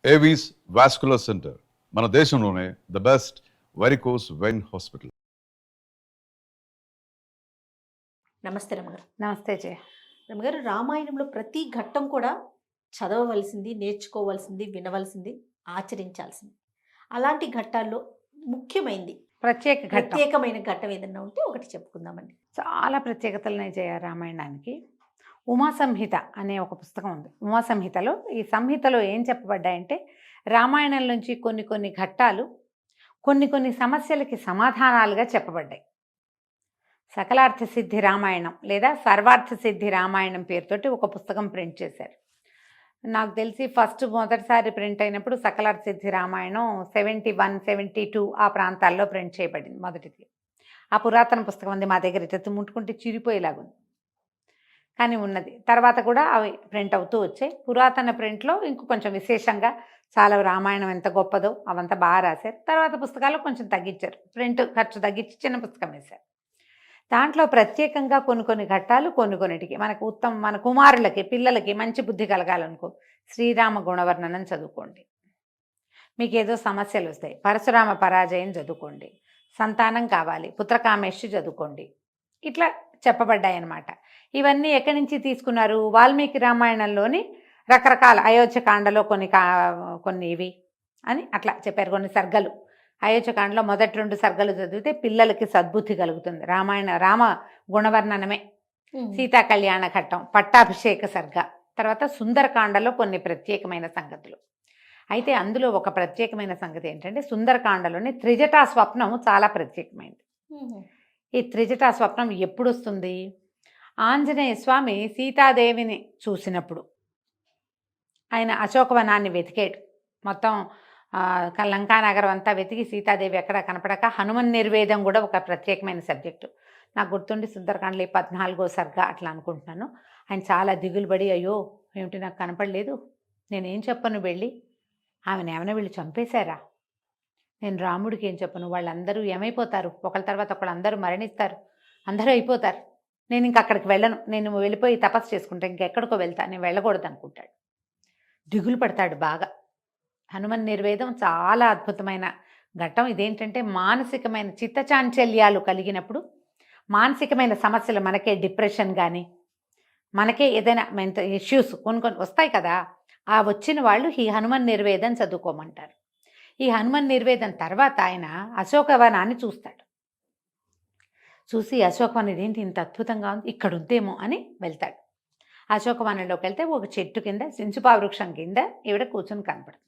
Avis vascular center మన దేశంలోనే the best varicose vein hospital. నమస్తే రమగారు. నమస్తే జయ. రమగారు, రామాయణంలో ప్రతి ఘట్టం కూడా చదవవలసింది, నేర్చుకోవాల్సింది, వినవలసింది, ఆచరించాల్సింది. అలాంటి ఘట్టాల్లో ముఖ్యమైనది ప్రత్యేకమైన ఘట్టం ఏదన్నా ఉంటే ఒకటి చెప్పుకుందామండి. చాలా ప్రత్యేకతలున్నాయి జయ రామాయణానికి. ఉమా సంహిత అనే ఒక పుస్తకం ఉంది. ఉమా సంహితలో ఈ సంహితలో ఏం చెప్పబడ్డాయంటే రామాయణం నుంచి కొన్ని కొన్ని ఘట్టాలు కొన్ని సమస్యలకి సమాధానాలుగా చెప్పబడ్డాయి. సకలార్థ సిద్ధి రామాయణం లేదా సర్వార్థ సిద్ధి రామాయణం పేరుతోటి ఒక పుస్తకం ప్రింట్ చేశారు. నాకు తెలిసి మొదటిసారి ప్రింట్ అయినప్పుడు సకలార్థ సిద్ధి రామాయణం 71, 72 ఆ ప్రాంతాల్లో ప్రింట్ చేయబడింది మొదటిది. ఆ పురాతన పుస్తకం ఉంది మా దగ్గర, ఇటు ముట్టుకుంటే చిరిపోయేలాగుంది కానీ ఉన్నది. తర్వాత కూడా అవి ప్రింట్ అవుతూ వచ్చాయి. పురాతన ప్రింట్లో ఇంకో కొంచెం విశేషంగా చాలా రామాయణం ఎంత గొప్పదో అవంతా బాగా రాశారు. తర్వాత పుస్తకాలు కొంచెం తగ్గించారు, ప్రింట్ ఖర్చు తగ్గించి చిన్న పుస్తకం వేశారు. దాంట్లో ప్రత్యేకంగా కొన్ని ఘట్టాలు కొన్నిటికి మన కుమారులకి పిల్లలకి మంచి బుద్ధి కలగాలనుకో శ్రీరామ గుణవర్ణనం చదువుకోండి. మీకు ఏదో సమస్యలు వస్తాయి, పరశురామ పరాజయం చదువుకోండి. సంతానం కావాలి, పుత్రకామేష్టి చదువుకోండి. ఇట్లా చెప్పబడ్డాయి అన్నమాట. ఇవన్నీ ఎక్కడి నుంచి తీసుకున్నారు? వాల్మీకి రామాయణంలోని రకరకాల అయోధ్యకాండలో కొన్ని ఇవి అని అట్లా చెప్పారు. కొన్ని సర్గలు అయోధ్యకాండలో మొదటి 2 సర్గలు చదివితే పిల్లలకి సద్బుద్ధి కలుగుతుంది. రామ గుణవర్ణనమే. సీతా కళ్యాణ ఘట్టం, పట్టాభిషేక సర్గ, తర్వాత సుందరకాండలో కొన్ని ప్రత్యేకమైన సంగతులు. అయితే అందులో ఒక ప్రత్యేకమైన సంగతి ఏంటంటే సుందరకాండలోని త్రిజటా స్వప్నం చాలా ప్రత్యేకమైనది. ఈ త్రిజటా స్వప్నం ఎప్పుడు వస్తుంది? ఆంజనేయ స్వామి సీతాదేవిని చూసినప్పుడు ఆయన అశోకవనాన్ని వెతికాడు. మొత్తం లంకానగరం అంతా వెతికి సీతాదేవి ఎక్కడ కనపడక హనుమన్ నిర్వేదం కూడా ఒక ప్రత్యేకమైన సబ్జెక్టు. నాకు గుర్తుండి సుందరకాండలో 14వ సర్గ అట్లా అనుకుంటున్నాను. ఆయన చాలా దిగులు పడి, అయ్యో ఏమిటి నాకు కనపడలేదు, నేనేం చెప్పను, వెళ్ళి ఆమెను ఏమైనా వీళ్ళు చంపేశారా, నేను రాముడికి ఏం చెప్పను, వాళ్ళందరూ ఏమైపోతారు, ఒకళ్ళ తర్వాత ఒకళ్ళు అందరూ మరణిస్తారు, అందరూ అయిపోతారు, నేను ఇంక అక్కడికి వెళ్ళను, నేను వెళ్ళిపోయి తపస్సు చేసుకుంటా, ఇంకెక్కడికో వెళ్తా, నేను వెళ్ళకూడదు అనుకుంటాడు. దిగులు పడతాడు బాగా. హనుమన్ నిర్వేదం చాలా అద్భుతమైన ఘట్టం. ఇదేంటంటే మానసికమైన చిత్తచాంచల్యాలు కలిగినప్పుడు, మానసికమైన సమస్యలు, మనకే డిప్రెషన్ కానీ మనకే ఏదైనా మెంటల్ ఇష్యూస్ కొన్ని వస్తాయి కదా, ఆ వచ్చిన వాళ్ళు ఈ హనుమన్ నిర్వేదం చదువుకోమంటారు. ఈ హనుమన్ నిర్వేదం తర్వాత ఆయన అశోకవనాన్ని చూస్తాడు. చూసి అశోకవనం ఇదేంటి ఇంత అద్భుతంగా ఉంది, ఇక్కడ ఉందేమో అని వెళ్తాడు. అశోకవనంలోకి వెళ్తే ఒక చెట్టు కింద సించుపా వృక్షం కింద ఈవిడ కూర్చొని కనపడుతుంది.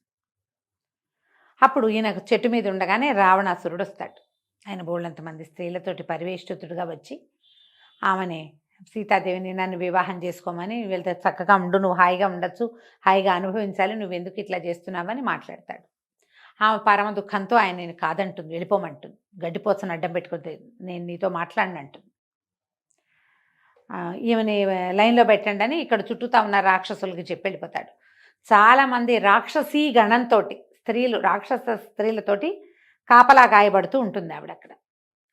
అప్పుడు ఈయన చెట్టు మీద ఉండగానే రావణాసురుడు వస్తాడు. ఆయన బోళ్ళంతమంది స్త్రీలతోటి పరివేష్టితుడుగా వచ్చి ఆమెని, సీతాదేవిని నన్ను వివాహం చేసుకోమని, వెళ్తే చక్కగా ఉండు, నువ్వు హాయిగా ఉండొచ్చు, హాయిగా అనుభవించాలి, నువ్వు ఎందుకు ఇట్లా చేస్తున్నావని మాట్లాడతాడు. ఆమె పరమ దుఃఖంతో ఆయన నేను కాదంటుంది, వెళ్ళిపోమంటుంది, గడ్డిపోసను అడ్డం పెట్టుకుంటే నేను నీతో మాట్లాడినంటుంది. ఈమెని లైన్లో పెట్టండి అని ఇక్కడ చుట్టూతా ఉన్న రాక్షసులకి చెప్పి వెళ్ళిపోతాడు. చాలామంది రాక్షసీ గణంతో రాక్షస స్త్రీలతోటి కాపలా గాయపడుతూ ఉంటుంది ఆవిడ అక్కడ.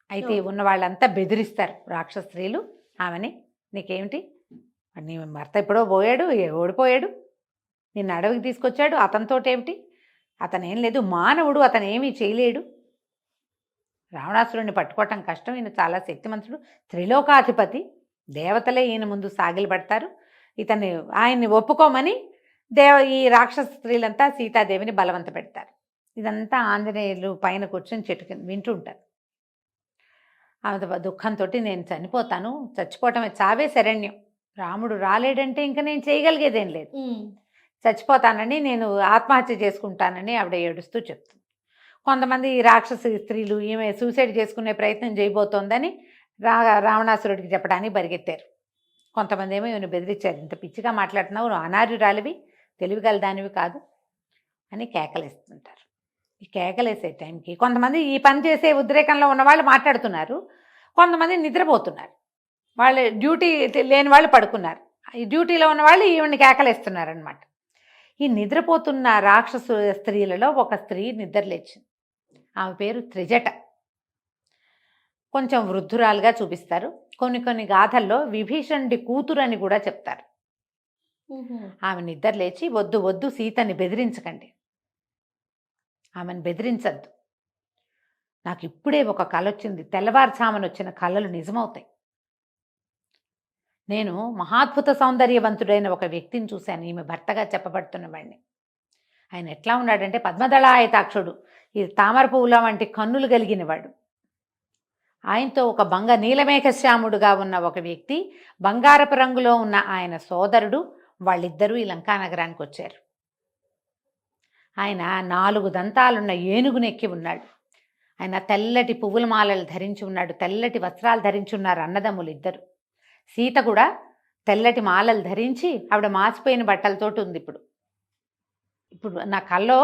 అయితే ఉన్న వాళ్ళంతా బెదిరిస్తారు రాక్షస స్త్రీలు ఆమెని, నీకేమిటి, నీ భర్త ఎప్పుడో పోయాడు, ఓడిపోయాడు, నిన్ను అడవికి తీసుకొచ్చాడు, అతనితోటేమిటి, అతనేం లేదు, మానవుడు, అతను ఏమీ చేయలేడు, రావణాసురుడిని పట్టుకోవటం కష్టం, ఈయన చాలా శక్తిమంతుడు, త్రిలోకాధిపతి, దేవతలే ఈయన ముందు సాగిలపడతారు, ఆయన్ని ఒప్పుకోమని ఈ రాక్షస స్త్రీలంతా సీతాదేవిని బలవంత పెడతారు. ఇదంతా ఆంజనేయులు పైన కూర్చొని చెట్టు కింద వింటూ ఉంటారు. ఆమె దుఃఖంతో నేను చనిపోతాను, చచ్చిపోవటమే, చావే శరణ్యం, రాముడు రాలేడంటే ఇంకా నేను చేయగలిగేదేం లేదు, చచ్చిపోతానని, నేను ఆత్మహత్య చేసుకుంటానని ఆవిడ ఏడుస్తూ చెప్తుంది. కొంతమంది రాక్షస స్త్రీలు ఈమె సూసైడ్ చేసుకునే ప్రయత్నం చేయబోతోందని రావణాసురుడికి చెప్పడానికి పరిగెత్తారు. కొంతమంది ఏమో ఈమెను బెదిరించారు, ఇంత పిచ్చిగా మాట్లాడుతున్నావు, అనార్యురాలివి, తెలివిగల దానివి కాదు అని కేకలేస్తుంటారు. ఈ కేకలేసే టైంకి కొంతమంది ఈ పని చేసే ఉద్రేకంలో ఉన్న వాళ్ళు మాట్లాడుతున్నారు, కొంతమంది నిద్రపోతున్నారు, వాళ్ళు డ్యూటీ లేని వాళ్ళు పడుకున్నారు, ఈ డ్యూటీలో ఉన్న వాళ్ళు ఈవిని కేకలేస్తున్నారు అనమాట. ఈ నిద్రపోతున్న రాక్షసు స్త్రీలలో ఒక స్త్రీ నిద్రలేచింది. ఆమె పేరు త్రిజట. కొంచెం వృద్ధురాలుగా చూపిస్తారు. కొన్ని గాథల్లో విభీషణుడి కూతురు అని కూడా చెప్తారు. ఆమె నిద్ర లేచి, వద్దు వద్దు, సీతని బెదిరించకండి, ఆమెను బెదిరించద్దు. నాకు ఇప్పుడే ఒక కల వచ్చింది, తెల్లవారుజామున వచ్చిన కళలు నిజమవుతాయి. నేను మహాద్భుత సౌందర్యవంతుడైన ఒక వ్యక్తిని చూశాను, ఈమె భర్తగా చెప్పబడుతున్న వాడిని. ఆయన ఎట్లా ఉన్నాడంటే పద్మదళాయతాక్షుడు, ఈ తామర పువ్వుల వంటి కన్నులు కలిగినవాడు. ఆయనతో ఒక నీలమేఘశ్యాముడుగా ఉన్న ఒక వ్యక్తి, బంగారపు రంగులో ఉన్న ఆయన సోదరుడు, వాళ్ళిద్దరూ ఈ లంకా నగరానికి వచ్చారు. ఆయన 4 దంతాలున్న ఏనుగునెక్కి ఉన్నాడు. ఆయన తెల్లటి పువ్వుల మాలలు ధరించి ఉన్నాడు, తెల్లటి వస్త్రాలు ధరించి ఉన్నారు అన్నదమ్ములు ఇద్దరు. సీత కూడా తెల్లటి మాలలు ధరించి, ఆవిడ మాసిపోయిన బట్టలతోటి ఉంది. ఇప్పుడు నా కల్లో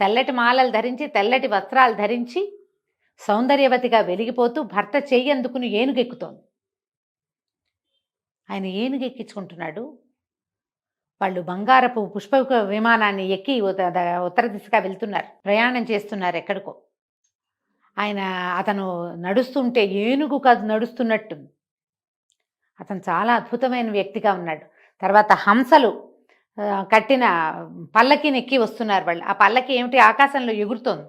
తెల్లటి మాలలు ధరించి, తెల్లటి వస్త్రాలు ధరించి, సౌందర్యవతిగా వెలిగిపోతూ భర్త చెయ్యి అందుకుని ఏనుగెక్కుతోంది. ఆయన ఏనుగెక్కించుకుంటున్నాడు. వాళ్ళు బంగారపు పుష్ప విమానాన్ని ఎక్కి ఉత్తర దిశగా వెళ్తున్నారు, ప్రయాణం చేస్తున్నారు ఎక్కడికో. అతను నడుస్తుంటే ఏనుగు కాదు నడుస్తున్నట్టు. అతను చాలా అద్భుతమైన వ్యక్తిగా ఉన్నాడు. తర్వాత హంసలు కట్టిన పల్లకిని ఎక్కి వస్తున్నారు వాళ్ళు. ఆ పల్లకి ఏమిటి, ఆకాశంలో ఎగురుతోంది.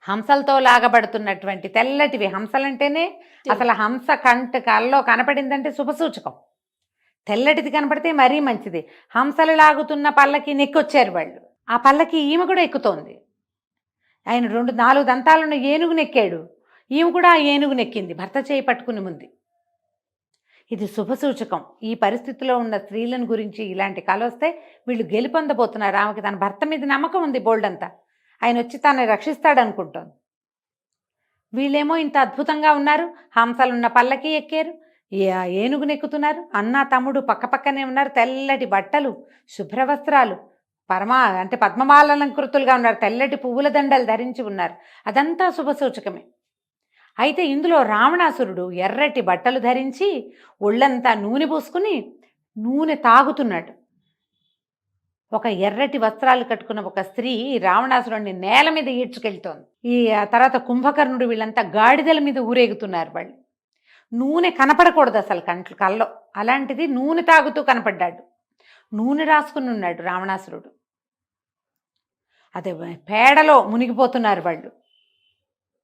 హంసలతో లాగబడుతున్నటువంటి తెల్లటివి. హంసలంటేనే అసలు హంస కల్లో కనపడిందంటే శుభసూచకం. తెల్లటిది కనపడితే మరీ మంచిది. హంసలు లాగుతున్న పల్లకి నెక్కొచ్చారు వాళ్ళు. ఆ పల్లకి ఈమె కూడా ఎక్కుతోంది. ఆయన 4 దంతాలున్న ఏనుగు నెక్కాడు, ఈమె కూడా ఆ ఏనుగు నెక్కింది భర్త చేయి పట్టుకుని ముందు. ఇది శుభసూచకం. ఈ పరిస్థితిలో ఉన్న స్త్రీలను గురించి ఇలాంటి కల వస్తే వీళ్ళు గెలుపొందబోతున్నారు. ఆమెకి తన భర్త మీద నమ్మకం ఉంది బోల్డంతా, ఆయన వచ్చి తనని రక్షిస్తాడనుకుంటోంది. వీళ్ళేమో ఇంత అద్భుతంగా ఉన్నారు, హంసలున్న పల్లకి ఎక్కారు, ఏనుగు నెక్కుతున్నారు. అన్న తమ్ముడు పక్కపక్కనే ఉన్నారు, తెల్లటి బట్టలు, శుభ్రవస్త్రాలు, అంటే పద్మమాలంకృతులుగా ఉన్నారు, తెల్లటి పువ్వుల దండలు ధరించి ఉన్నారు. అదంతా శుభసూచకమే. అయితే ఇందులో రావణాసురుడు ఎర్రటి బట్టలు ధరించి ఒళ్ళంతా నూనె పూసుకుని నూనె తాగుతున్నాడు. ఒక ఎర్రటి వస్త్రాలు కట్టుకున్న ఒక స్త్రీ రావణాసురుడిని నేల మీద ఈడ్చుకెళ్తోంది. ఈ తర్వాత కుంభకర్ణుడు, వీళ్ళంతా గాడిదల మీద ఊరేగుతున్నారు. వాళ్ళు నూనె కనపడకూడదు అసలు కల్లో, అలాంటిది నూనె తాగుతూ కనపడ్డాడు. నూనె రాసుకుని ఉన్నాడు రావణాసురుడు. అదే పేడలో మునిగిపోతున్నారు వాళ్ళు,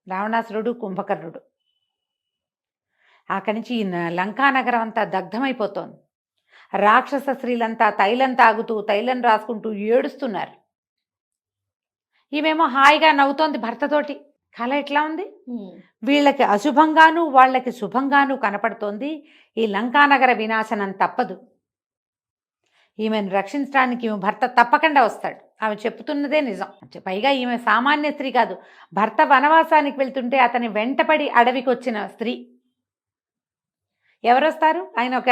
రావణాసురుడు కుంభకర్ణుడు. అక్కడి నుంచి లంకా నగరం అంతా దగ్ధమైపోతోంది. రాక్షస స్త్రీలంతా తైలం తాగుతూ, తైలం రాసుకుంటూ ఏడుస్తున్నారు. ఈమెమో హాయిగా నవ్వుతోంది భర్తతోటి. కళ ఎట్లా ఉంది, వీళ్ళకి అశుభంగాను వాళ్ళకి శుభంగాను కనపడుతోంది. ఈ లంకానగర వినాశనం తప్పదు. ఈమెను రక్షించడానికి ఈమె భర్త తప్పకుండా వస్తాడు. ఆమె చెప్తున్నదే నిజం. పైగా ఈమె సామాన్య స్త్రీ కాదు, భర్త వనవాసానికి వెళ్తుంటే అతని వెంటపడి అడవికి వచ్చిన స్త్రీ. ఎవరొస్తారు,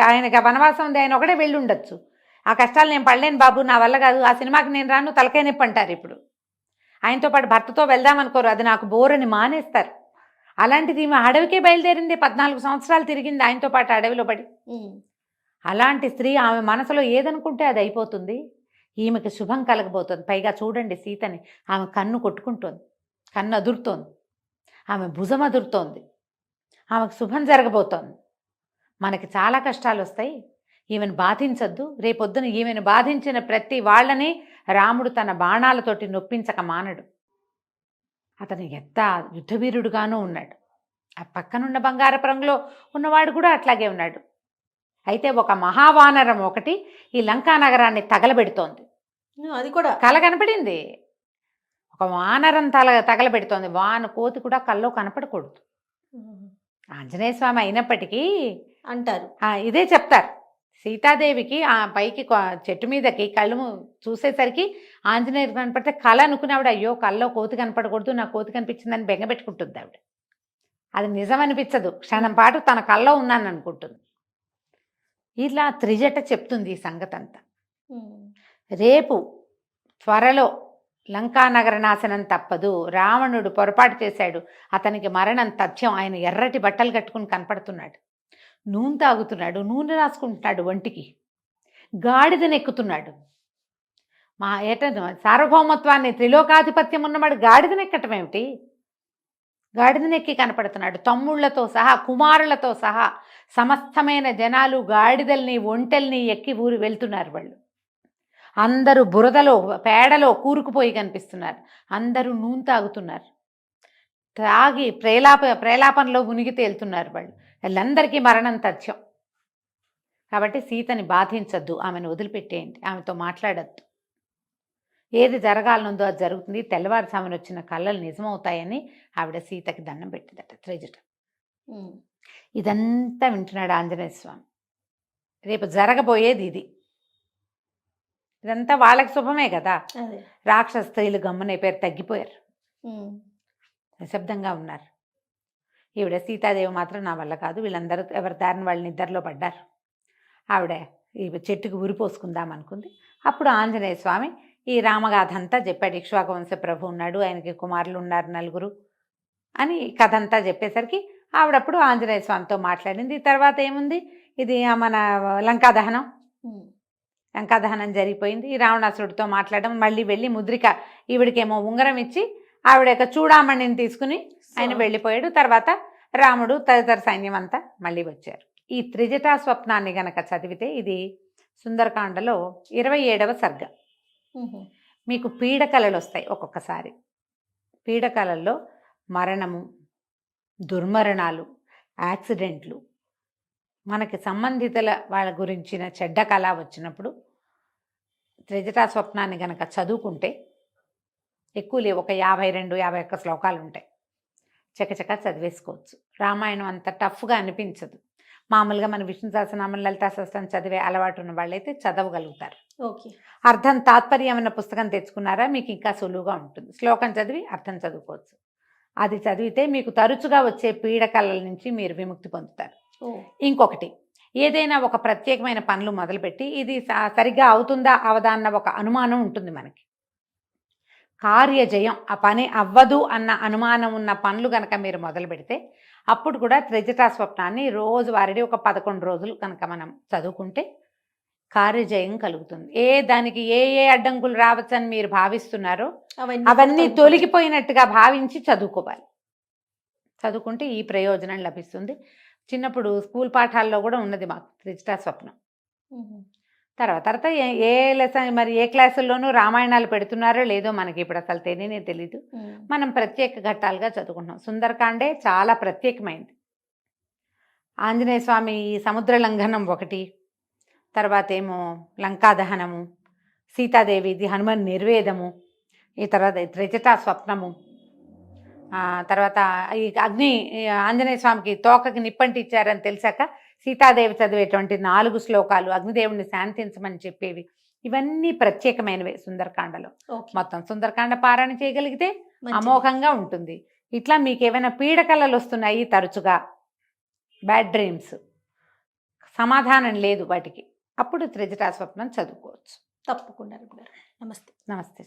ఆయనకి వనవాసం ఉంది, ఆయన ఒకటే వెళ్ళి ఉండొచ్చు. ఆ కష్టాలు నేను పడలేను బాబు, నా వల్ల కాదు, ఆ సినిమాకి నేను రాను, తలకాయ నొప్పి అంటారు. ఇప్పుడు ఆయనతో పాటు భర్తతో వెళ్దామనుకోరు, అది నాకు బోరని మానేస్తారు. అలాంటిది ఈమె అడవికే బయలుదేరింది, 14 సంవత్సరాలు తిరిగింది ఆయనతో పాటు అడవిలో పడి. అలాంటి స్త్రీ ఆమె మనసులో ఏదనుకుంటే అది అయిపోతుంది. ఈమెకి శుభం కలగబోతుంది. పైగా చూడండి సీతని, ఆమె కన్ను కొట్టుకుంటోంది, కన్ను అదురుతోంది, ఆమె భుజం అదురుతోంది, ఆమెకు శుభం జరగబోతోంది. మనకి చాలా కష్టాలు వస్తాయి, ఈమెను బాధించద్దు. రేపొద్దున ఈమెను బాధించిన ప్రతి వాళ్ళని రాముడు తన బాణాలతోటి నొప్పించక మానడు. అతను ఎంత యుద్ధవీరుడుగానూ ఉన్నాడు. ఆ పక్కనున్న బంగారపు రంగులో ఉన్నవాడు కూడా అట్లాగే ఉన్నాడు. అయితే ఒక మహావానరం ఒకటి ఈ లంకా నగరాన్ని తగలబెడుతోంది. అది కూడా కల కనపడింది. ఒక వానరం తగలబెడుతోంది. కోతి కూడా కల్లో కనపడకూడదు. ఆంజనేయ స్వామి అయినప్పటికీ అంటారు, ఇదే చెప్తారు. సీతాదేవికి ఆ పైకి చెట్టు మీదకి కళ్ళు చూసేసరికి ఆంజనేయుడు కనపడితే కళ అనుకుని ఆవిడ, అయ్యో కల్లో కోతి కనపడకూడదు, నా కోతి కనిపించిందని బెంగపెట్టుకుంటుంది ఆవిడ. అది నిజం అనిపించదు, క్షణం పాటు తన కల్లో ఉన్నాను అనుకుంటుంది. ఇలా త్రిజట చెప్తుంది ఈ సంగతి అంతా. రేపు త్వరలో లంకానగర నాశనం తప్పదు. రావణుడు పొరపాటు చేశాడు, అతనికి మరణం తథ్యం. ఆయన ఎర్రటి బట్టలు కట్టుకుని కనపడుతున్నాడు, నూనె తాగుతున్నాడు, నూనె రాసుకుంటున్నాడు ఒంటికి, గాడిదనెక్కుతున్నాడు. సార్వభౌమత్వాన్ని, త్రిలోకాధిపత్యం ఉన్నవాడు గాడిదనెక్కటం ఏమిటి? గాడిదనెక్కి కనపడుతున్నాడు. తమ్ముళ్లతో సహా, కుమారులతో సహా సమస్తమైన జనాలు గాడిదల్ని, ఒంటెల్ని ఎక్కి వెళ్తున్నారు వాళ్ళు. అందరూ బురదలో పేడలో కూరుకుపోయి కనిపిస్తున్నారు. అందరూ నూనె తాగుతున్నారు. తాగి ప్రేలాపనలో మునిగి తేలుతున్నారు వాళ్ళు. వాళ్ళందరికీ మరణం తథ్యం. కాబట్టి సీతని బాధించద్దు, ఆమెను వదిలిపెట్టేయండి, ఆమెతో మాట్లాడద్దు. ఏది జరగాలనుందో అది జరుగుతుంది. తెల్లవారుజామున వచ్చిన కళ్ళలు నిజమవుతాయని ఆవిడ సీతకి దండం పెట్టిందట త్రిజట. ఇదంతా వింటున్నాడు ఆంజనేయ స్వామి. రేపు జరగబోయేది ఇది. ఇదంతా వాళ్ళకి శుభమే కదా. అదే. రాక్షస స్త్రీలు గమ్మునైపోయారు, తగ్గిపోయారు, నిశ్శబ్దంగా ఉన్నారు. ఈవిడ సీతాదేవి మాత్రం నా వల్ల కాదు, వీళ్ళందరూ ఎవరి దారిని వాళ్ళ నిద్రలో పడ్డారు. ఆవిడ ఈ చెట్టుకు ఉరిపోసుకుందాం అనుకుంది. అప్పుడు ఆంజనేయ స్వామి ఈ రామగాథ అంతా చెప్పాడు. ఇక్ష్వాకు వంశ ప్రభు ఉన్నాడు, ఆయనకి కుమారులు ఉన్నారు 4 అని కథ అంతా చెప్పేసరికి ఆవిడప్పుడు ఆంజనేయ స్వామితో మాట్లాడింది. తర్వాత ఏముంది, ఇది మన లంకాదహనం జరిగిపోయింది. ఈ రావణాసురుడితో మాట్లాడడం, మళ్ళీ వెళ్ళి ముద్రిక ఈవిడికేమో ఉంగరం ఇచ్చి ఆవిడ యొక్క చూడామణిని తీసుకుని ఆయన వెళ్ళిపోయాడు. తర్వాత రాముడు తదితర సైన్యం అంతా మళ్ళీ వచ్చారు. ఈ త్రిజటా స్వప్నాన్ని గనక చదివితే ఇది సుందరకాండలో 27వ సర్గ. మీకు పీడకలలు వస్తాయి ఒక్కొక్కసారి. పీడకలల్లో మరణము, దుర్మరణాలు, యాక్సిడెంట్లు, మనకి సంబంధితుల వాళ్ళ గురించిన చెడ్డ కళ వచ్చినప్పుడు త్రిజటా స్వప్నాన్ని గనక చదువుకుంటే ఎక్కువ లేవు, ఒక 52-51 శ్లోకాలు ఉంటాయి. చకచక చదివేసుకోవచ్చు. రామాయణం అంత టఫ్గా అనిపించదు. మామూలుగా మన విష్ణు సహస్రనామం, లలితా సహస్రం చదివే అలవాటు ఉన్న వాళ్ళైతే చదవగలుగుతారు. ఓకే. అర్థం తాత్పర్యం అన్న పుస్తకం తెచ్చుకున్నారా మీకు ఇంకా సులువుగా ఉంటుంది. శ్లోకం చదివి అర్థం చదువుకోవచ్చు. అది చదివితే మీకు తరచుగా వచ్చే పీడకలల నుంచి మీరు విముక్తి పొందుతారు. ఇంకొకటి, ఏదైనా ఒక ప్రత్యేకమైన పనులు మొదలుపెట్టి ఇది సరిగ్గా అవుతుందా అవదా అన్న ఒక అనుమానం ఉంటుంది మనకి. కార్యజయం, ఆ పని అవ్వదు అన్న అనుమానం ఉన్న పనులు కనుక మీరు మొదలు పెడితే అప్పుడు కూడా త్రిజటా స్వప్నాన్ని రోజువారీ ఒక 11 రోజులు కనుక మనం చదువుకుంటే కార్యజయం కలుగుతుంది. దానికి ఏ అడ్డంకులు రావచ్చని మీరు భావిస్తున్నారో అవన్నీ తొలగిపోయినట్టుగా భావించి చదువుకోవాలి. చదువుకుంటే ఈ ప్రయోజనం లభిస్తుంది. చిన్నప్పుడు స్కూల్ పాఠాల్లో కూడా ఉన్నది మాకు త్రిజటా స్వప్నం. తర్వాత ఏ లెసన్ మరి ఏ క్లాసుల్లోనూ రామాయణాలు పెడుతున్నారో లేదో మనకి ఇప్పుడు అసలు తెలీదు. మనం ప్రత్యేక ఘట్టాలుగా చదువుకుంటున్నాం. సుందరకాండే చాలా ప్రత్యేకమైంది. ఆంజనేయ స్వామి సముద్ర లంఘనం ఒకటి, తర్వాత ఏమో లంకాదహనము, సీతాదేవిది హనుమన్ నిర్వేదము, ఈ తర్వాత త్రిజటా స్వప్నము, తర్వాత ఈ ఆంజనేయ స్వామికి తోకకి నిప్పంటి ఇచ్చారని తెలిసాక సీతాదేవి చదివేటువంటి 4 శ్లోకాలు అగ్నిదేవుని శాంతించమని చెప్పేవి, ఇవన్నీ ప్రత్యేకమైనవే సుందరకాండలో. మొత్తం సుందరకాండ పారాయణ చేయగలిగితే అమోఘంగా ఉంటుంది. ఇట్లా మీకు ఏమైనా పీడకలలు వస్తున్నాయి తరచుగా, బ్యాడ్ డ్రీమ్స్, సమాధానం లేదు వాటికి, అప్పుడు త్రిజటా స్వప్నం చదువుకోవచ్చు. తప్పకుండా. నమస్తే. నమస్తే.